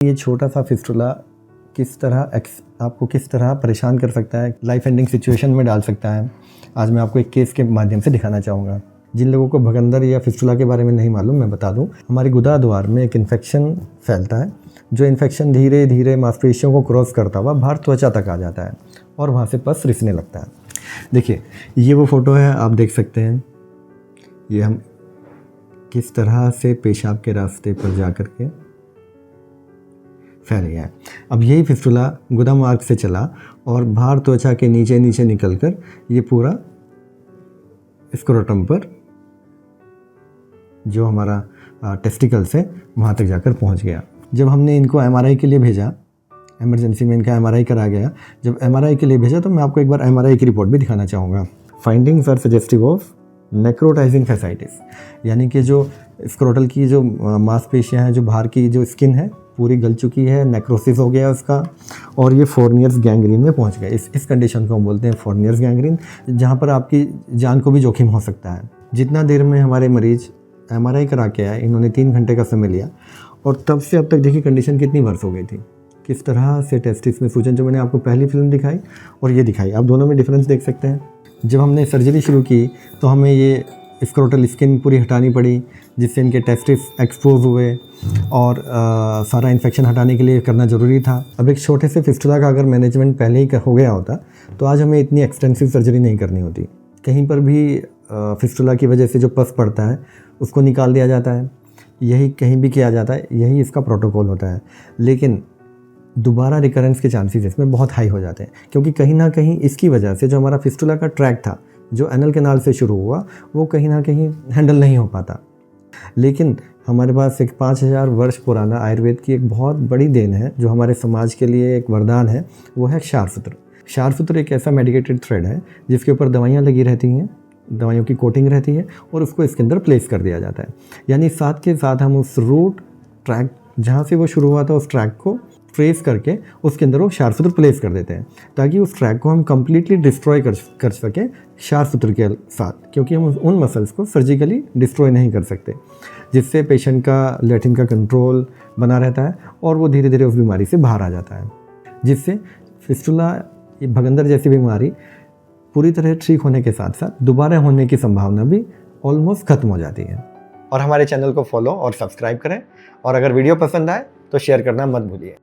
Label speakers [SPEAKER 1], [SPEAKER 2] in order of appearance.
[SPEAKER 1] ये छोटा सा फिस्टुला आपको किस तरह परेशान कर सकता है, लाइफ एंडिंग सिचुएशन में डाल सकता है, आज मैं आपको एक केस के माध्यम से दिखाना चाहूँगा। जिन लोगों को भगंदर या फिस्टुला के बारे में नहीं मालूम, मैं बता दूं, हमारी गुदा द्वार में एक इन्फेक्शन फैलता है, जो इन्फेक्शन धीरे धीरे मांसपेशियों को क्रॉस करता हुआ बाहर त्वचा तक आ जाता है और वहाँ से पस रिसने लगता है। देखिए, ये वो फ़ोटो है, आप देख सकते हैं ये हम किस तरह से पेशाब के रास्ते पर जा कर के फैल गया है। अब यही फिस्टुला गुदा मार्ग से चला और बाहर त्वचा के नीचे नीचे निकलकर ये पूरा स्क्रोटम पर, जो हमारा टेस्टिकल्स है, वहाँ तक जाकर पहुँच गया। जब हमने इनको एमआरआई के लिए भेजा, इमरजेंसी में इनका एमआरआई करा गया, जब एमआरआई के लिए भेजा तो मैं आपको एक बार एमआरआई की रिपोर्ट भी दिखाना चाहूँगा। Findings are suggestive of necrotizing fasciitis, यानी कि जो स्क्रोटल की जो मांसपेशियाँ हैं, जो बाहर की जो स्किन है पूरी गल चुकी है, नेक्रोसिस हो गया उसका, और ये फोर्नियर्स गैंग्रीन में पहुंच गया। इस कंडीशन को हम बोलते हैं फोर्नियर्स गैंग्रीन, जहां पर आपकी जान को भी जोखिम हो सकता है। जितना देर में हमारे मरीज एमआरआई करा के आए, इन्होंने 3 घंटे का समय लिया और तब से अब तक देखिए कंडीशन कितनी वर्ष हो गई थी। किस तरह से टेस्टिस में सूजन, जो मैंने आपको पहली फिल्म दिखाई और ये दिखाई, आप दोनों में डिफरेंस देख सकते हैं। जब हमने सर्जरी शुरू की तो हमें ये स्क्रोटल स्किन पूरी हटानी पड़ी, जिससे इनके टेस्टिस एक्सपोज हुए और सारा इन्फेक्शन हटाने के लिए करना ज़रूरी था। अब एक छोटे से फिस्टुला का अगर मैनेजमेंट पहले ही हो गया होता तो आज हमें इतनी एक्सटेंसिव सर्जरी नहीं करनी होती। कहीं पर भी फिस्टुला की वजह से जो पस पड़ता है उसको निकाल दिया जाता है, यही कहीं भी किया जाता है, यही इसका प्रोटोकॉल होता है। लेकिन दोबारा रिकरेंस के चांसेस इसमें बहुत हाई हो जाते हैं, क्योंकि कहीं ना कहीं इसकी वजह से जो हमारा फिस्टुला का ट्रैक था, जो एनल कैनाल से शुरू हुआ, वो कहीं ना कहीं हैंडल नहीं हो पाता। लेकिन हमारे पास एक 5000 वर्ष पुराना आयुर्वेद की एक बहुत बड़ी देन है, जो हमारे समाज के लिए एक वरदान है, वो है क्षारसूत्र। क्षारसूत्र एक ऐसा मेडिकेटेड थ्रेड है जिसके ऊपर दवाइयाँ लगी रहती हैं, दवाइयों की कोटिंग रहती है और उसको इसके अंदर प्लेस कर दिया जाता है। यानी साथ के साथ हम उस रूट ट्रैक जहाँ से वो शुरू हुआ था, उस ट्रैक को ट्रेस करके उसके अंदर वो क्षारसूत्र प्लेस कर देते हैं, ताकि उस ट्रैक को हम कम्प्लीटली डिस्ट्रॉय कर सकें क्षारसूत्र के साथ, क्योंकि हम उन मसल्स को सर्जिकली डिस्ट्रॉय नहीं कर सकते, जिससे पेशेंट का लैट्रिन का कंट्रोल बना रहता है और वो धीरे धीरे उस बीमारी से बाहर आ जाता है, जिससे फिस्टुला, भगंदर जैसी बीमारी पूरी तरह ठीक होने के साथ साथ दोबारा होने की संभावना भी ऑलमोस्ट खत्म हो जाती है। और हमारे चैनल को फॉलो और सब्सक्राइब करें, और अगर वीडियो पसंद आए तो शेयर करना मत भूलिए।